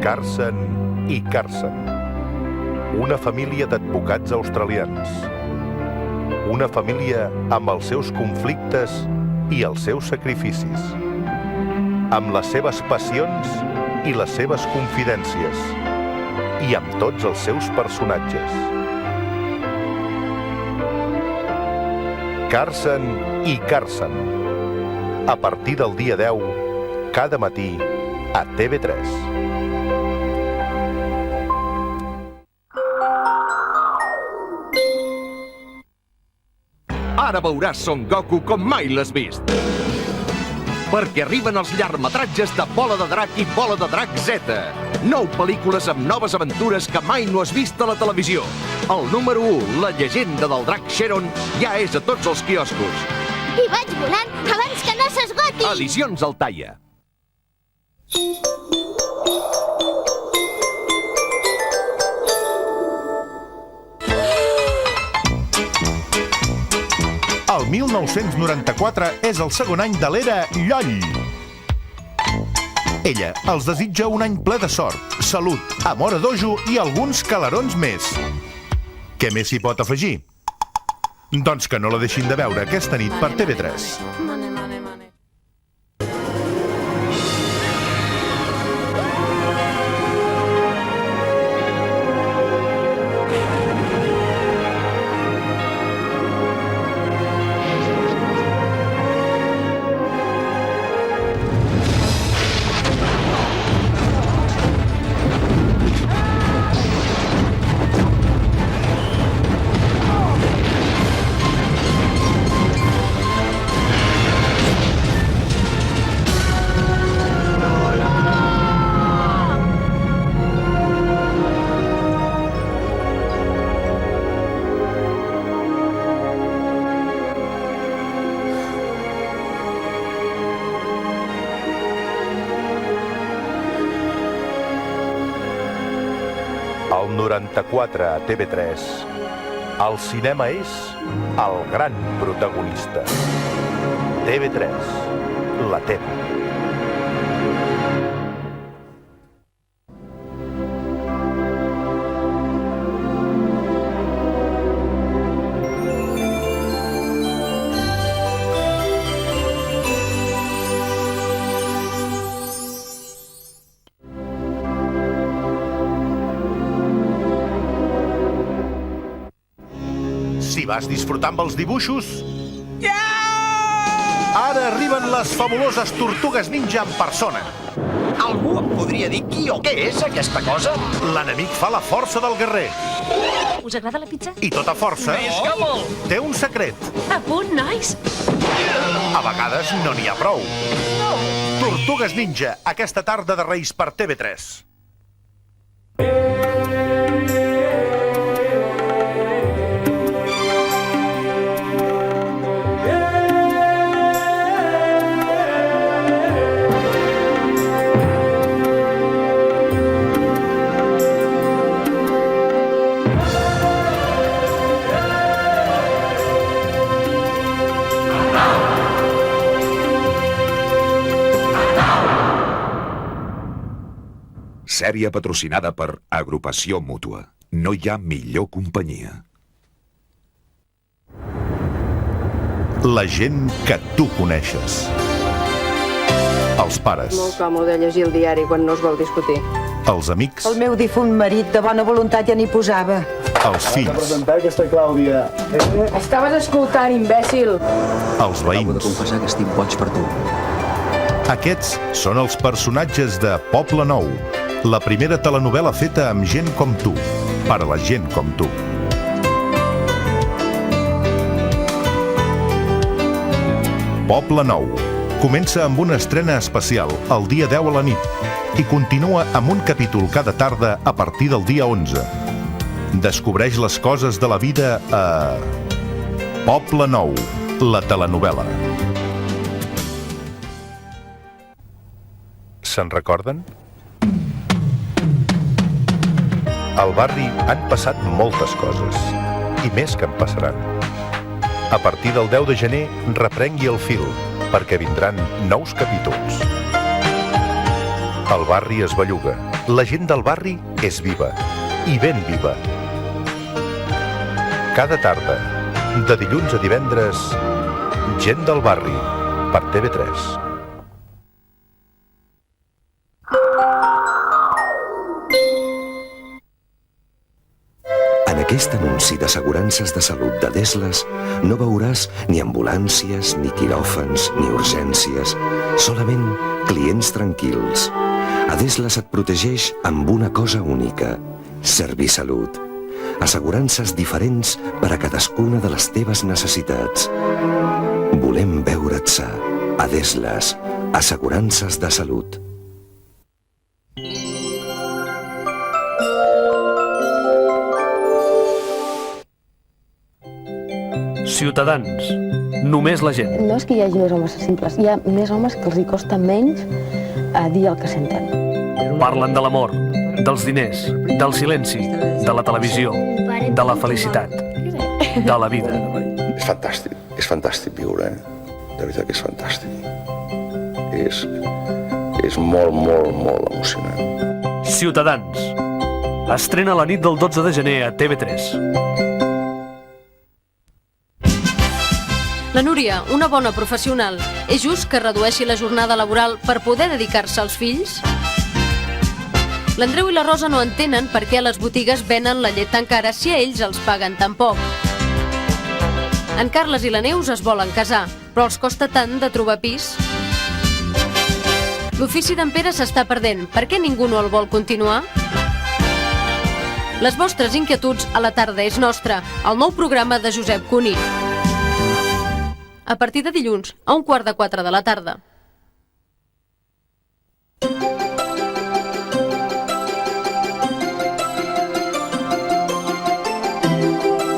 Carson i Carson, una família d'advocats australians. Una família amb els seus conflictes i els seus sacrificis, amb les seves passions i les seves confidències, i amb tots els seus personatges. Carson i Carson, a partir del dia 10, cada matí a TV3. Ara veuràs Son Goku com mai l'has vist. Perquè arriben els llargmetratges de Bola de Drac i Bola de Drac Z. 9 pel·lícules amb noves aventures que mai no has vist a la televisió. El número 1, la llegenda del drac Sharon, ja és a tots els quioscos. I vaig volant abans que no s'esgoti! Edicions Altaia. El 1994 és el segon any de l'era Lloll. Ella els desitja un any ple de sort, salut, amor a dojo i alguns calarons més. Què més s'hi pot afegir? Doncs que no la deixin de veure aquesta nit per TV3. El 94 a TV3, el cinema és el gran protagonista. TV3, la teva. Si vas disfrutar amb els dibuixos... Ara arriben les fabuloses tortugues ninja en persona. Algú em podria dir qui o què és aquesta cosa? L'enemic fa la força del guerrer. Us agrada la pizza? I tota força té un secret. A punt, nois? A vegades no n'hi ha prou. Tortugues ninja, aquesta tarda de Reis per TV3. Sèrie patrocinada per Agrupació Mútua. No hi ha millor companyia. La gent que tu coneixes. Els pares. Molt còmode llegir el diari quan no es vol discutir. Els amics. El meu difunt marit de bona voluntat ja n'hi posava. Els fills. Presentar aquesta Clàudia. Estaves escoltant, imbècil. Els veïns. Acabo de confessar que estic boig per tu. Aquests són els personatges de Poble Nou, la primera telenovel·la feta amb gent com tu, per a la gent com tu. Poble Nou. Comença amb una estrena especial el dia 10 a la nit i continua amb un capítol cada tarda a partir del dia 11. Descobreix les coses de la vida a Poble Nou, la telenovel·la. Se'n recorden? Al barri han passat moltes coses, i més que en passaran. A partir del 10 de gener, reprengui el fil, perquè vindran nous capítols. El barri es belluga, La gent del barri és viva, i ben viva. Cada tarda, de dilluns a divendres, Gent del barri, per TV3. En aquest anunci d'assegurances de salut de Desles no veuràs ni ambulàncies, ni quiròfans, ni urgències, solament clients tranquils. A Desles et protegeix amb una cosa única, Servisalut. Assegurances diferents per a cadascuna de les teves necessitats. Volem veure't sa. A Desles, assegurances de salut. Ciutadans, només la gent. No és que hi hagi més homes simples, hi ha més homes que els hi costa menys a dir el que senten. Parlen de l'amor, dels diners, del silenci, de la televisió, de la felicitat, de la vida. És fantàstic viure, de veritat que és fantàstic. És molt, molt, molt emocionant. Ciutadans, estrena la nit del 12 de gener a TV3. La Núria, una bona professional, és just que redueixi la jornada laboral per poder dedicar-se als fills? L'Andreu i la Rosa no entenen per què a les botigues venen la llet tan cara si a ells els paguen tan poc. En Carles i la Neus es volen casar, però els costa tant de trobar pis. L'ofici d'en Pere s'està perdent, per què ningú no el vol continuar? Les vostres inquietuds a la tarda és nostra, el nou programa de Josep Cuní. A partir de dilluns, a 3:15 de la tarda.